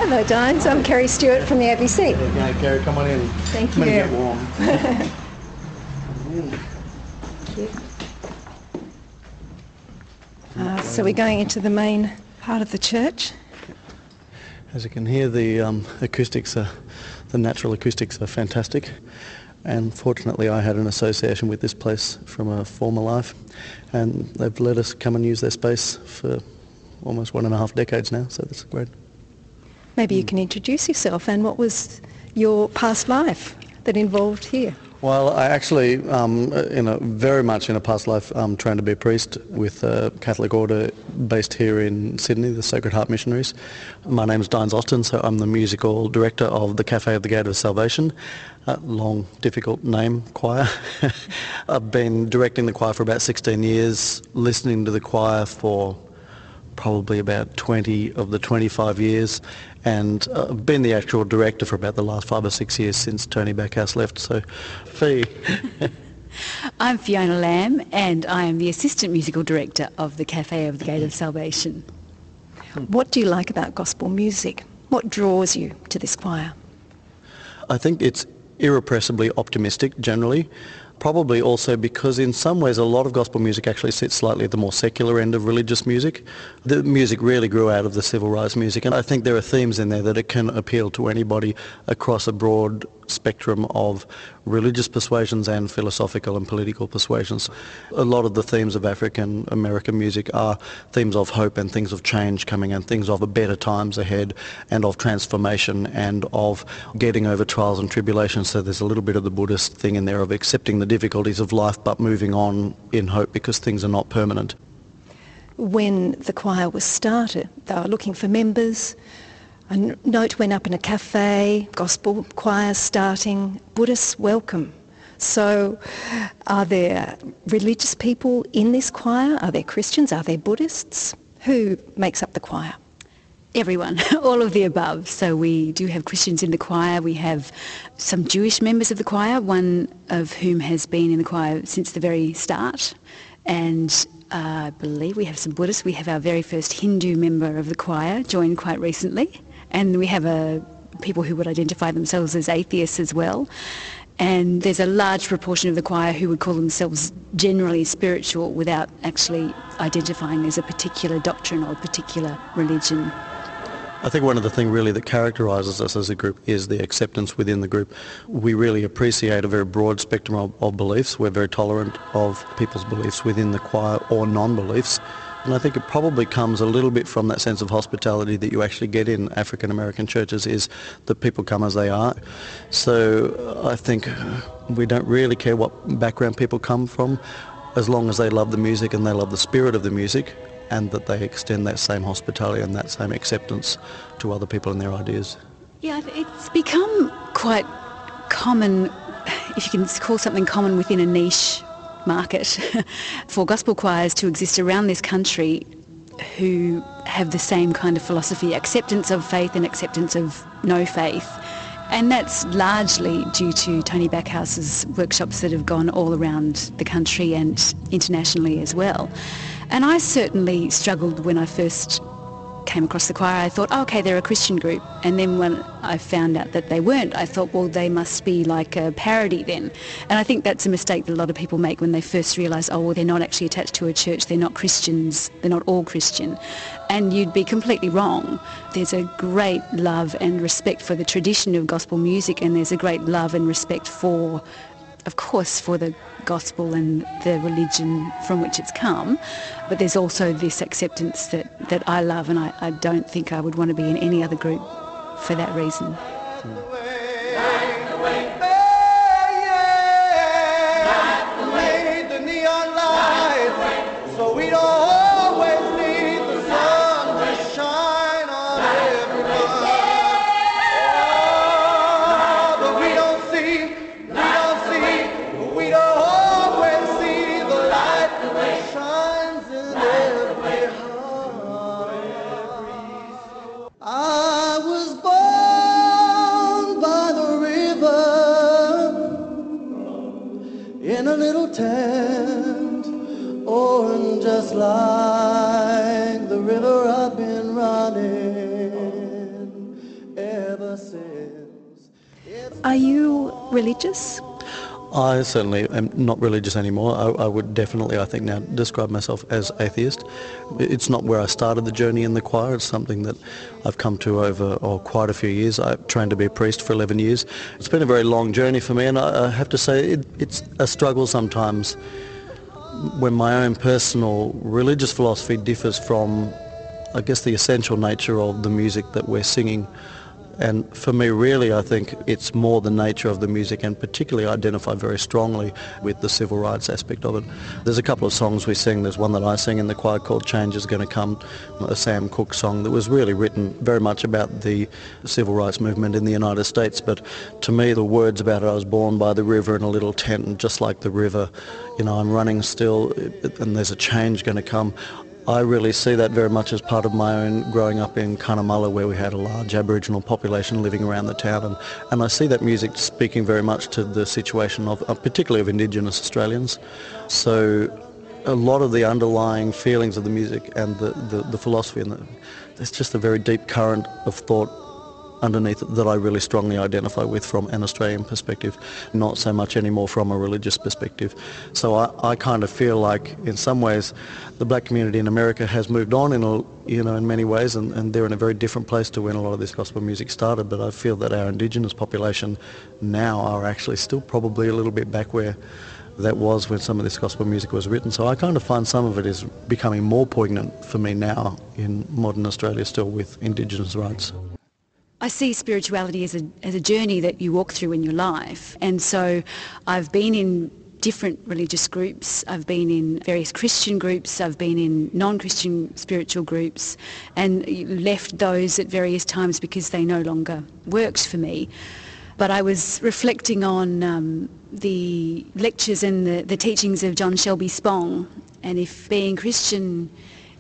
Hello, Dynes. I'm Kerry Stewart from the ABC. Okay, Kerry, come on in. Thank Come you. in and get warm. Thank you. So we're going into the main part of the church. As you can hear, the natural acoustics are fantastic. And fortunately, I had an association with this place from a former life, and they've let us come and use their space for almost 1.5 decades now, so that's great. Maybe you can introduce yourself and what was your past life that involved here? Well, I actually, very much in a past life, trained to be a priest with a Catholic order based here in Sydney, the Sacred Heart Missionaries. My name is Dynes Austin, so I'm the musical director of the Cafe of the Gate of Salvation, a long, difficult name, choir. I've been directing the choir for about 16 years, listening to the choir for probably about 20 of the 25 years, and I've been the actual director for about the last 5 or 6 years since Tony Backhouse left. So, Fee. I'm Fiona Lamb, and I am the assistant musical director of the Cafe of the Gate of Salvation. What do you like about gospel music? What draws you to this choir? I think it's irrepressibly optimistic generally. Probably also because in some ways a lot of gospel music actually sits slightly at the more secular end of religious music. The music really grew out of the civil rights music, and I think there are themes in there that it can appeal to anybody across a broad spectrum of religious persuasions and philosophical and political persuasions. A lot of the themes of African American music are themes of hope and things of change coming and things of a better times ahead and of transformation and of getting over trials and tribulations. So there's a little bit of the Buddhist thing in there of accepting the difficulties of life but moving on in hope because things are not permanent. When the choir was started, they were looking for members. A note went up in a cafe, gospel choir starting, Buddhists welcome. So are there religious people in this choir? Are there Christians? Are there Buddhists? Who makes up the choir? Everyone, all of the above. So we do have Christians in the choir. We have some Jewish members of the choir, one of whom has been in the choir since the very start. And I believe we have some Buddhists. We have our very first Hindu member of the choir, joined quite recently. And we have people who would identify themselves as atheists as well. And there's a large proportion of the choir who would call themselves generally spiritual without actually identifying as a particular doctrine or a particular religion. I think one of the things really that characterises us as a group is the acceptance within the group. We really appreciate a very broad spectrum of beliefs. We're very tolerant of people's beliefs within the choir or non-beliefs. And I think it probably comes a little bit from that sense of hospitality that you actually get in African American churches, is that people come as they are. So I think we don't really care what background people come from, as long as they love the music and they love the spirit of the music, and that they extend that same hospitality and that same acceptance to other people and their ideas. Yeah, it's become quite common, if you can call something common within a niche market, for gospel choirs to exist around this country who have the same kind of philosophy, acceptance of faith and acceptance of no faith. And that's largely due to Tony Backhouse's workshops that have gone all around the country and internationally as well. And I certainly struggled when I first came across the choir. I thought, oh, okay, they're a Christian group. And then when I found out that they weren't, I thought, well, they must be like a parody then. And I think that's a mistake that a lot of people make when they first realise, oh, well, they're not actually attached to a church, they're not Christians, they're not all Christian. And you'd be completely wrong. There's a great love and respect for the tradition of gospel music, and there's a great love and respect for, of course, for the gospel and the religion from which it's come, but there's also this acceptance that I love, and I don't think I would want to be in any other group for that reason. I was born by the river in a little tent, oh, and just like the river I've been running Are you religious? I certainly am not religious anymore. I would definitely, I think now, describe myself as atheist. It's not where I started the journey in the choir. It's something that I've come to over quite a few years. I trained to be a priest for 11 years. It's been a very long journey for me, and I have to say it's a struggle sometimes when my own personal religious philosophy differs from, I guess, the essential nature of the music that we're singing. And for me, really, I think it's more the nature of the music, and particularly I identify very strongly with the civil rights aspect of it. There's a couple of songs we sing. There's one that I sing in the choir called Change Is Gonna Come, a Sam Cooke song that was really written very much about the civil rights movement in the United States. But to me, the words about it, I was born by the river in a little tent, and just like the river, I'm running still, and there's a change going to come. I really see that very much as part of my own growing up in Cunnamulla, where we had a large Aboriginal population living around the town, and I see that music speaking very much to the situation of particularly of Indigenous Australians. So a lot of the underlying feelings of the music and the philosophy, and there's just a very deep current of thought underneath it that I really strongly identify with from an Australian perspective, not so much anymore from a religious perspective. So I kind of feel like in some ways the black community in America has moved on in many ways, and they're in a very different place to when a lot of this gospel music started, but I feel that our Indigenous population now are actually still probably a little bit back where that was when some of this gospel music was written. So I kind of find some of it is becoming more poignant for me now in modern Australia still with Indigenous rights. I see spirituality as a journey that you walk through in your life. And so I've been in different religious groups. I've been in various Christian groups. I've been in non-Christian spiritual groups, and left those at various times because they no longer worked for me. But I was reflecting on the lectures and the teachings of John Shelby Spong, and if being Christian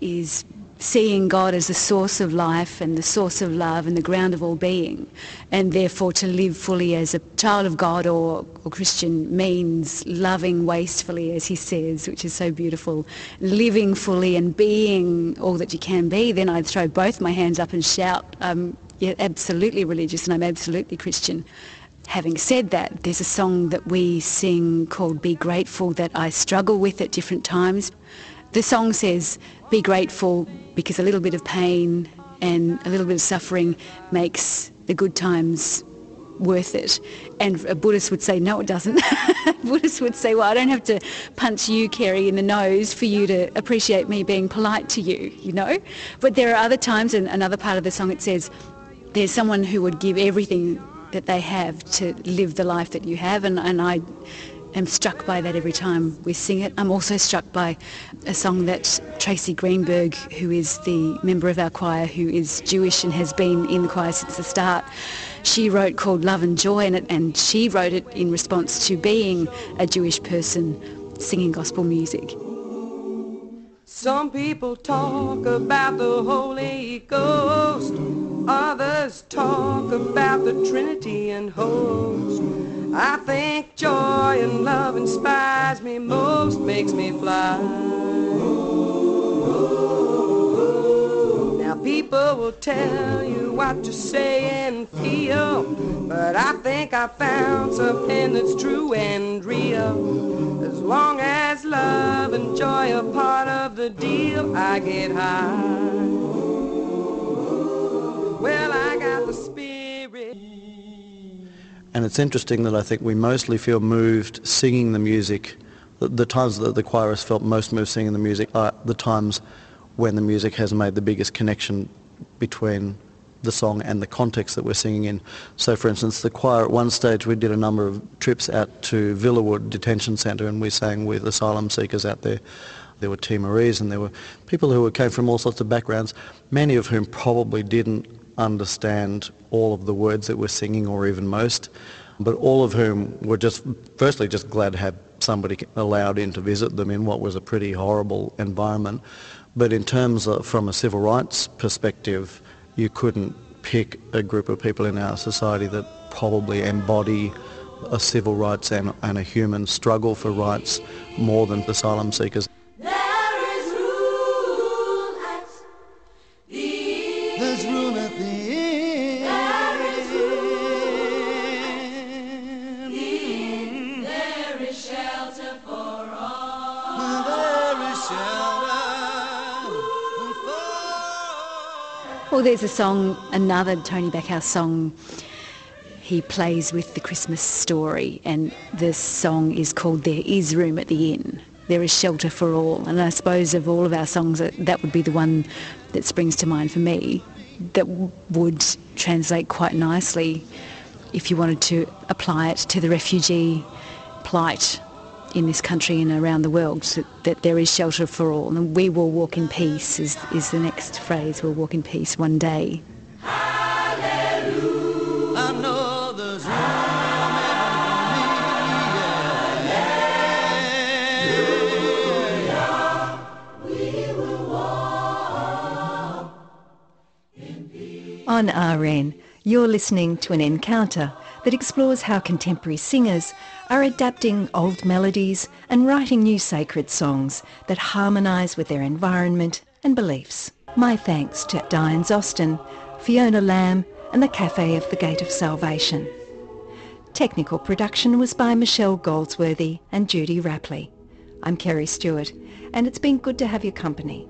is seeing God as the source of life and the source of love and the ground of all being, and therefore to live fully as a child of God or Christian means loving wastefully, as he says, which is so beautiful, living fully and being all that you can be, then I'd throw both my hands up and shout, yeah, absolutely religious, and I'm absolutely Christian. Having said that, there's a song that we sing called Be Grateful that I struggle with at different times. The song says, be grateful because a little bit of pain and a little bit of suffering makes the good times worth it. And a Buddhist would say, no, it doesn't. Buddhists would say, well, I don't have to punch you, Kerry, in the nose for you to appreciate me being polite to you, But there are other times, and another part of the song, it says, there's someone who would give everything that they have to live the life that you have, and I am struck by that every time we sing it. I'm also struck by a song that Tracy Greenberg, who is the member of our choir, who is Jewish and has been in the choir since the start, she wrote, called Love and Joy, and she wrote it in response to being a Jewish person singing gospel music. Some people talk about the Holy Ghost, others talk about the Trinity and host. I think joy and love inspires me most, makes me fly. Now people will tell you what to say and feel, but I think I found something that's true and real. As long as love and joy are part of the deal, I get high. Well, I got the spirit. And it's interesting that I think we mostly feel moved singing the music. The times that the choir has felt most moved singing the music are the times when the music has made the biggest connection between the song and the context that we're singing in. So for instance, the choir at one stage, we did a number of trips out to Villawood Detention Centre, and we sang with asylum seekers out there. There were Timorese and there were people who came from all sorts of backgrounds, many of whom probably didn't understand all of the words that we're singing, or even most, but all of whom were just glad to have somebody allowed in to visit them in what was a pretty horrible environment. But in terms of, from a civil rights perspective, you couldn't pick a group of people in our society that probably embody a civil rights and a human struggle for rights more than asylum seekers. There's room at the end. Well, there's a song, another Tony Backhouse song, he plays with the Christmas story, and the song is called There Is Room at the Inn. There is shelter for all. And I suppose of all of our songs, that would be the one that springs to mind for me, that would translate quite nicely if you wanted to apply it to the refugee plight in this country and around the world, so that there is shelter for all. And we will walk in peace is the next phrase. We'll walk in peace one day. On RN, you're listening to an encounter that explores how contemporary singers are adapting old melodies and writing new sacred songs that harmonise with their environment and beliefs. My thanks to Dynes Austin, Fiona Lamb and the Cafe of the Gate of Salvation. Technical production was by Michelle Goldsworthy and Judy Rapley. I'm Kerry Stewart, and it's been good to have your company.